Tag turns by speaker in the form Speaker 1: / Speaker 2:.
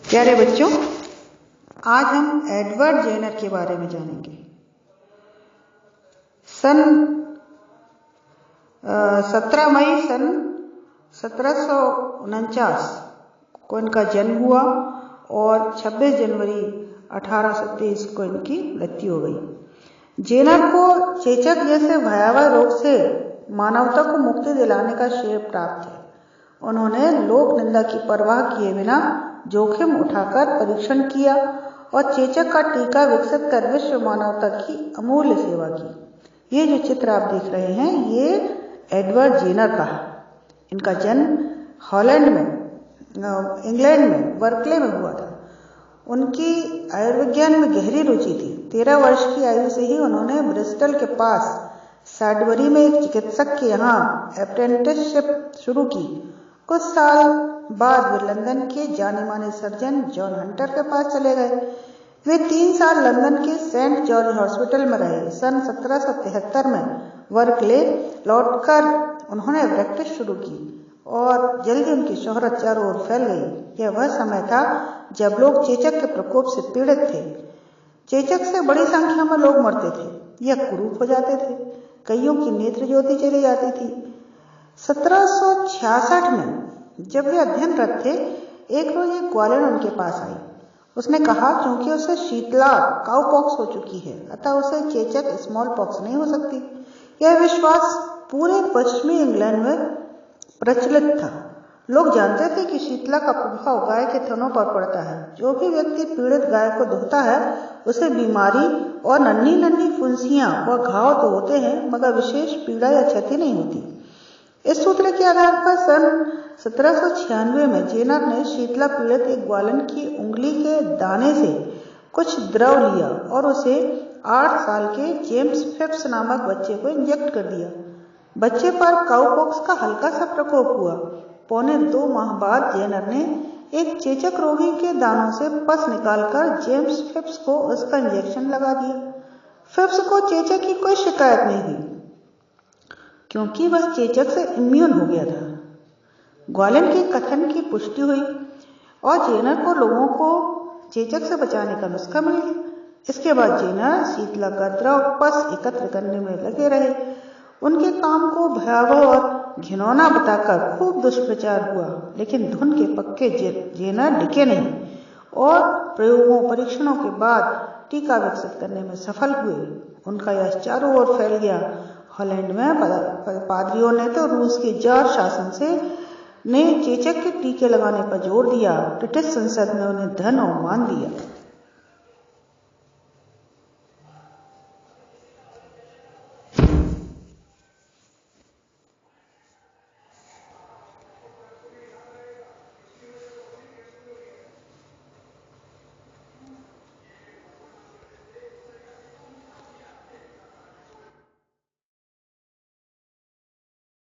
Speaker 1: प्यारे बच्चों, आज हम एडवर्ड जेनर के बारे में जानेंगे। सन 17 मई सन 1749 को इनका जन्म हुआ और 26 जनवरी 1823 को इनकी मृत्यु हो गई। जेनर को चेचक जैसे भयावह रोग से मानवता को मुक्ति दिलाने का श्रेय प्राप्त है। उन्होंने लोक निंदा की परवाह किए बिना जोखिम उठाकर परीक्षण किया और चेचक का टीका विकसित कर विश्व मानवता की अमूल्य सेवा की। ये जो चित्र आप देख रहे हैं, ये एडवर्ड जेनर का है। इनका जन्म हॉलैंड में, इंग्लैंड में बर्कले में हुआ था। उनकी आयुर्विज्ञान में गहरी रुचि थी। 13 वर्ष की आयु से ही उन्होंने ब्रिस्टल के पास सैडबरी में एक चिकित्सक के यहाँ अप्रेंटिसशिप शुरू की। कुछ साल बाद वे लंदन के जाने माने सर्जन जॉन हंटर के पास चले गए। वे 3 साल लंदन के सेंट जॉर्ज हॉस्पिटल में रहे। सन 1773 में बर्कले लौटकर उन्होंने प्रैक्टिस शुरू की और जल्दी उनकी शोहरत चारों ओर फैल गई। यह वह समय था जब लोग चेचक के प्रकोप से पीड़ित थे। चेचक से बड़ी संख्या में लोग मरते थे या कुरूप हो जाते थे। कईयों की नेत्र ज्योति चली जाती थी। 1766 में जब वे अध्ययनरत थे, एक रोज एक ग्वालिन उनके पास आई। उसने कहा क्योंकि उसे शीतला काउपॉक्स हो चुकी है, अतः उसे चेचक स्मॉल पॉक्स नहीं हो सकती। यह विश्वास पूरे पश्चिमी इंग्लैंड में प्रचलित था। लोग जानते थे कि शीतला का प्रभाव गाय के थनों पर पड़ता है। जो भी व्यक्ति पीड़ित गाय को धोता है, उसे बीमारी और नन्ही नन्ही फुंसियां व घाव तो होते हैं, मगर विशेष पीड़ा या क्षति नहीं होती। इस सूत्र के आधार पर सन 1796 में जेनर ने शीतला पीड़ित एक ग्वालिन की उंगली के दाने से कुछ द्रव लिया और उसे 8 साल के जेम्स फिप्स नामक बच्चे को इंजेक्ट कर दिया। बच्चे पर काउपॉक्स का हल्का सा प्रकोप हुआ। पौने 2 माह बाद जेनर ने एक चेचक रोगी के दानों से पस निकालकर जेम्स फिप्स को उसका इंजेक्शन लगा दिया। फिप्स को चेचक की कोई शिकायत नहीं हुई क्योंकि वह चेचक से इम्यून हो गया था। ग्वालिन के कथन की पुष्टि हुई और जेनर को लोगों को चेचक से बचाने का नुस्खा मिल गया। इसके बाद जेनर शीतला का द्रव पस एकत्र करने में लगे रहे। उनके काम को भयावह और घिनौना बताकर खूब दुष्प्रचार हुआ, लेकिन धुन के पक्के जेनर डिके नहीं और परीक्षणों के बाद टीका विकसित करने में सफल हुए। उनका यश चारों ओर फैल गया। हॉलैंड में पादरियों ने तो रूस के जार शासन ने चेचक के टीके लगाने पर जोर दिया। ब्रिटिश संसद ने उन्हें धन और मान दिया।